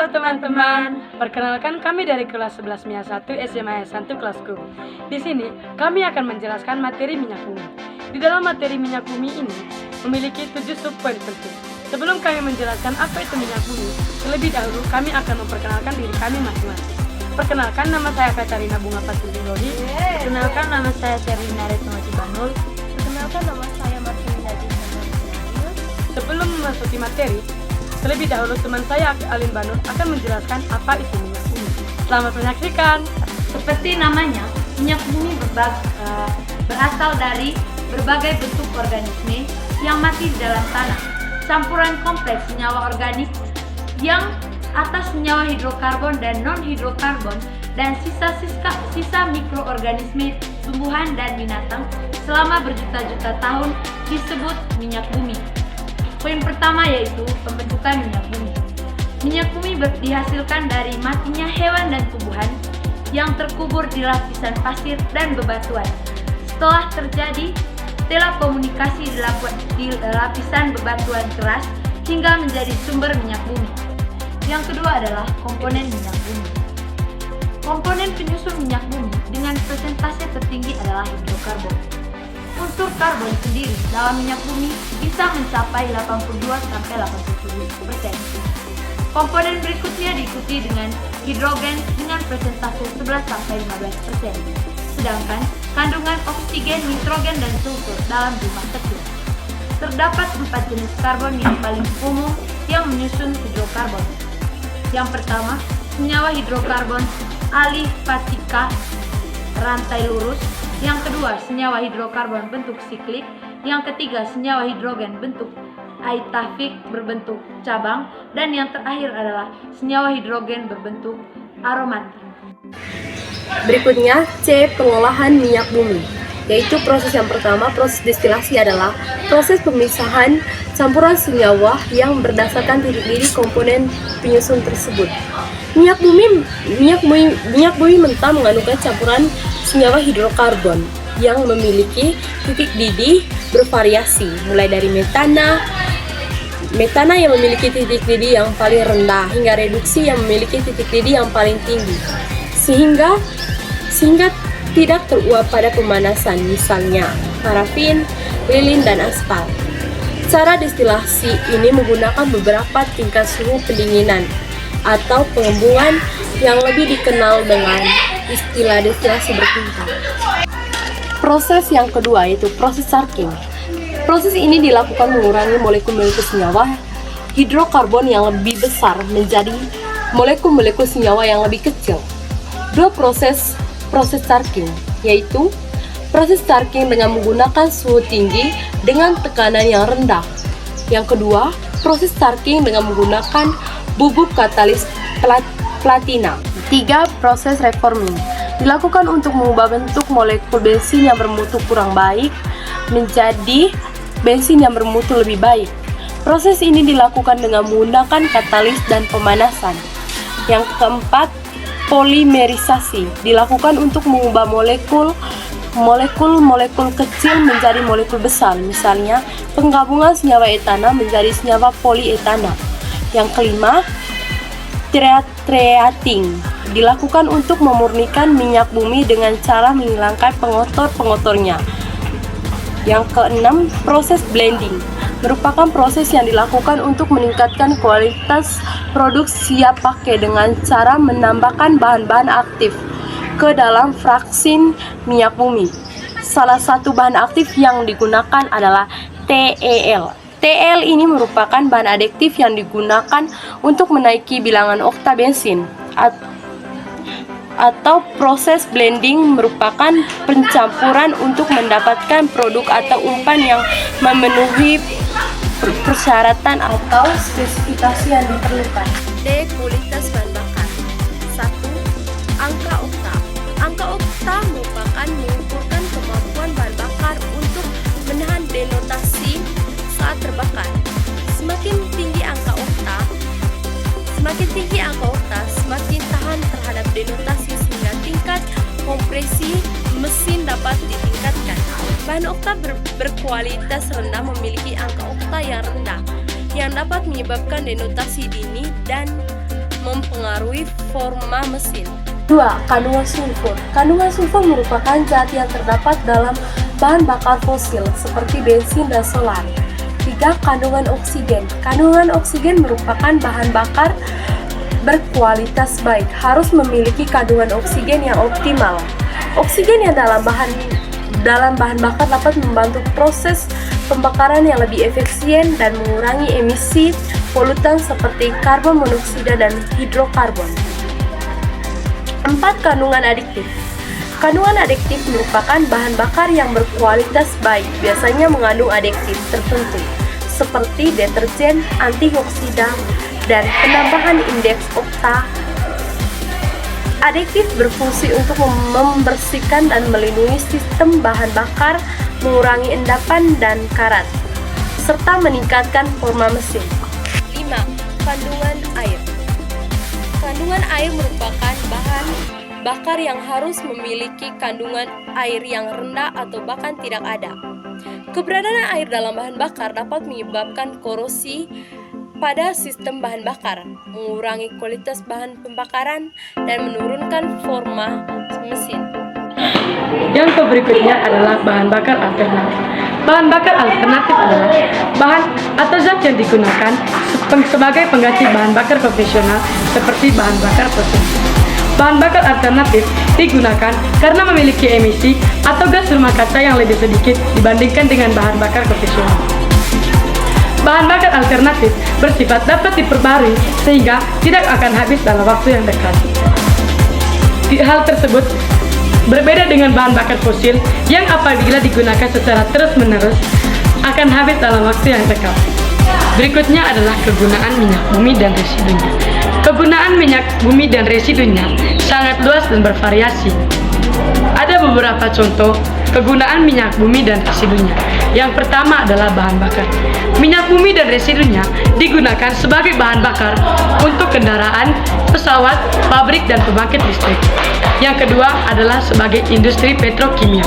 Halo teman-teman, perkenalkan kami dari kelas 11 MIA 1 SMA 1 kelasku. Di sini kami akan menjelaskan materi minyak bumi. Di dalam materi minyak bumi ini memiliki 7 subpoin penting. Sebelum kami menjelaskan apa itu minyak bumi, terlebih dahulu kami akan memperkenalkan diri kami masing-masing. Perkenalkan, nama saya Katarina Bunga Patuli Lodi. Perkenalkan, nama saya Sherlina Retnowati Banul. Perkenalkan, nama saya Marcelina Dinda. Sebelum memasuki materi, terlebih dahulu teman saya Alin Banul akan menjelaskan apa itu minyak bumi. Selamat menyaksikan. Seperti namanya, minyak bumi berasal dari berbagai bentuk organisme yang mati di dalam tanah. Campuran kompleks senyawa organik yang atas senyawa hidrokarbon dan non-hidrokarbon dan sisa mikroorganisme tumbuhan dan binatang selama berjuta-juta tahun disebut minyak bumi. Poin pertama yaitu pembentukan minyak bumi. Minyak bumi dihasilkan dari matinya hewan dan tumbuhan yang terkubur di lapisan pasir dan bebatuan. Setelah terjadi telekomunikasi di lapisan bebatuan keras hingga menjadi sumber minyak bumi. Yang kedua adalah komponen minyak bumi. Komponen penyusun minyak bumi dengan persentase tertinggi adalah hidrokarbon. Unsur karbon sendiri dalam minyak bumi bisa mencapai 82-87%. Komponen berikutnya diikuti dengan hidrogen dengan persentase 11-15%. Sedangkan kandungan oksigen, nitrogen, dan sulfur dalam jumlah kecil. Terdapat 4 jenis karbon yang paling umum yang menyusun hidrokarbon. Yang pertama, senyawa hidrokarbon alifatika rantai lurus. Yang kedua, senyawa hidrokarbon bentuk siklik. Yang ketiga, senyawa hidrogen bentuk aitavik berbentuk cabang. Dan yang terakhir adalah senyawa hidrogen berbentuk aromatik. Berikutnya, C. Pengolahan minyak bumi, yaitu proses yang pertama, proses destilasi adalah proses pemisahan campuran senyawa yang berdasarkan titik-titik komponen penyusun tersebut. Minyak bumi mentah mengandung campuran senyawa hidrokarbon yang memiliki titik didih bervariasi, mulai dari metana yang memiliki titik didih yang paling rendah hingga reduksi yang memiliki titik didih yang paling tinggi, sehingga tidak teruap pada pemanasan, misalnya parafin, lilin, dan aspal. Cara destilasi ini menggunakan beberapa tingkat suhu pendinginan atau pengembungan yang lebih dikenal dengan istilah destilasi bertingkat. Proses yang kedua yaitu proses sarking. Proses ini dilakukan mengurangi molekul-molekul senyawa hidrokarbon yang lebih besar menjadi molekul-molekul senyawa yang lebih kecil. Dua proses sarking, yaitu proses sarking dengan menggunakan suhu tinggi dengan tekanan yang rendah. Yang kedua, proses sarking dengan menggunakan bubuk katalis platina. 3. Proses reforming dilakukan untuk mengubah bentuk molekul bensin yang bermutu kurang baik menjadi bensin yang bermutu lebih baik. Proses ini dilakukan dengan menggunakan katalis dan pemanasan. Yang keempat, polimerisasi dilakukan untuk mengubah molekul kecil menjadi molekul besar, misalnya penggabungan senyawa etana menjadi senyawa polietana. Yang kelima, treating dilakukan untuk memurnikan minyak bumi dengan cara menghilangkan pengotor-pengotornya. Yang keenam, proses blending merupakan proses yang dilakukan untuk meningkatkan kualitas produk siap pakai dengan cara menambahkan bahan-bahan aktif ke dalam vaksin minyak bumi. Salah satu bahan aktif yang digunakan adalah TEL. TEL ini merupakan bahan adiktif yang digunakan untuk menaiki bilangan okta bensin. Atau proses blending merupakan pencampuran untuk mendapatkan produk atau umpan yang memenuhi persyaratan atau spesifikasi yang diperlukan. D. Kualitas bahan bakar. 1. Angka okta. Angka okta merupakan mengukurkan kemampuan bahan bakar untuk menahan denotasi saat terbakar. Semakin tinggi angka okta, semakin tahan terhadap denotasi sehingga tingkat kompresi mesin dapat ditingkatkan. Bahan okta berkualitas rendah memiliki angka okta yang rendah yang dapat menyebabkan denotasi dini dan mempengaruhi performa mesin. 2. Kandungan sulfur. Kandungan sulfur merupakan zat yang terdapat dalam bahan bakar fosil seperti bensin dan solar. 3. Kandungan oksigen. Kandungan oksigen merupakan bahan bakar berkualitas baik, harus memiliki kandungan oksigen yang optimal. Oksigen yang dalam bahan bakar dapat membantu proses pembakaran yang lebih efisien dan mengurangi emisi polutan seperti karbon monoksida dan hidrokarbon. 4. Kandungan adiktif. Kandungan adiktif merupakan bahan bakar yang berkualitas baik, biasanya mengandung adiktif tertentu seperti deterjen, antioksidan, dan penambahan indeks okta. Adiktif berfungsi untuk membersihkan dan melindungi sistem bahan bakar, mengurangi endapan dan karat, serta meningkatkan performa mesin. 5. Kandungan air. Kandungan air merupakan bahan bakar yang harus memiliki kandungan air yang rendah atau bahkan tidak ada. Keberadaan air dalam bahan bakar dapat menyebabkan korosi pada sistem bahan bakar, mengurangi kualitas bahan pembakaran, dan menurunkan performa mesin. Yang berikutnya adalah bahan bakar alternatif. Bahan bakar alternatif adalah bahan atau zat yang digunakan sebagai pengganti bahan bakar konvensional seperti bahan bakar fosil. Bahan bakar alternatif digunakan karena memiliki emisi atau gas rumah kaca yang lebih sedikit dibandingkan dengan bahan bakar konvensional. Bahan bakar alternatif bersifat dapat diperbarui sehingga tidak akan habis dalam waktu yang dekat. Hal tersebut berbeda dengan bahan bakar fosil yang apabila digunakan secara terus-menerus akan habis dalam waktu yang dekat. Berikutnya adalah kegunaan minyak bumi dan residunya. Kegunaan minyak bumi dan residunya sangat luas dan bervariasi. Ada beberapa contoh kegunaan minyak bumi dan residunya. Yang pertama adalah bahan bakar. Minyak bumi dan residunya digunakan sebagai bahan bakar untuk kendaraan, pesawat, pabrik, dan pembangkit listrik. Yang kedua adalah sebagai industri petrokimia.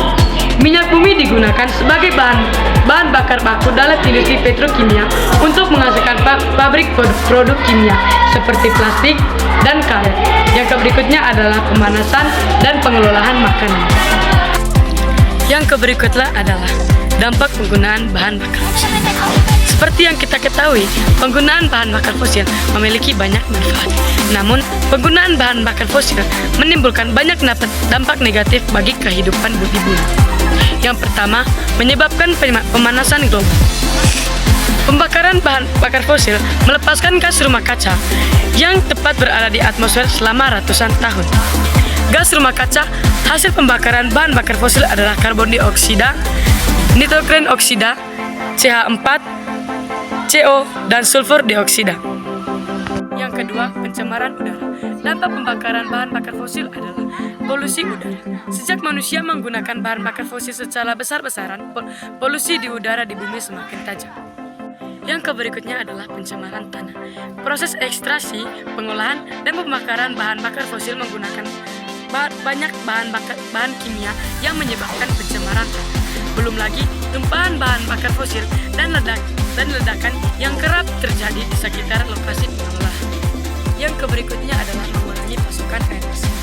Minyak bumi digunakan sebagai bahan bakar baku dalam industri petrokimia untuk menghasilkan pabrik produk kimia seperti plastik dan karet. Yang berikutnya adalah pemanasan dan pengelolaan makanan. Yang berikutnya adalah dampak penggunaan bahan bakar fosil. Seperti yang kita ketahui, penggunaan bahan bakar fosil memiliki banyak manfaat. Namun, penggunaan bahan bakar fosil menimbulkan banyak dampak negatif bagi kehidupan di bumi. Yang pertama, menyebabkan pemanasan global. Pembakaran bahan bakar fosil melepaskan gas rumah kaca yang tepat berada di atmosfer selama ratusan tahun. Gas rumah kaca hasil pembakaran bahan bakar fosil adalah karbon dioksida, nitrogen oksida, CH4, CO, dan sulfur dioksida. Yang kedua, pencemaran udara. Dampak pembakaran bahan bakar fosil adalah polusi udara. Sejak manusia menggunakan bahan bakar fosil secara besar-besaran, polusi di udara di bumi semakin tajam. Yang berikutnya adalah pencemaran tanah. Proses ekstraksi, pengolahan, dan pembakaran bahan bakar fosil menggunakan banyak bahan kimia yang menyebabkan pencemaran tanah. Belum lagi tumpahan bahan bakar fosil dan ledakan yang kerap terjadi di sekitar lokasi pengolahan. Yang berikutnya adalah mengurangi pasokan air bersih.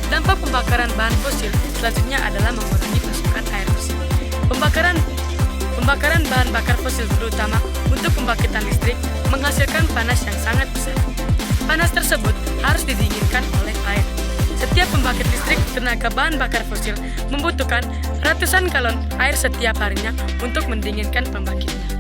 Dampak pembakaran bahan fosil selanjutnya adalah mengurangi pasokan air bersih. Pembakaran bahan bakar fosil terutama untuk pembangkitan listrik menghasilkan panas yang sangat besar. Panas tersebut harus didinginkan oleh air. Setiap pembangkit listrik tenaga bahan bakar fosil membutuhkan ratusan galon air setiap harinya untuk mendinginkan pembangkitnya.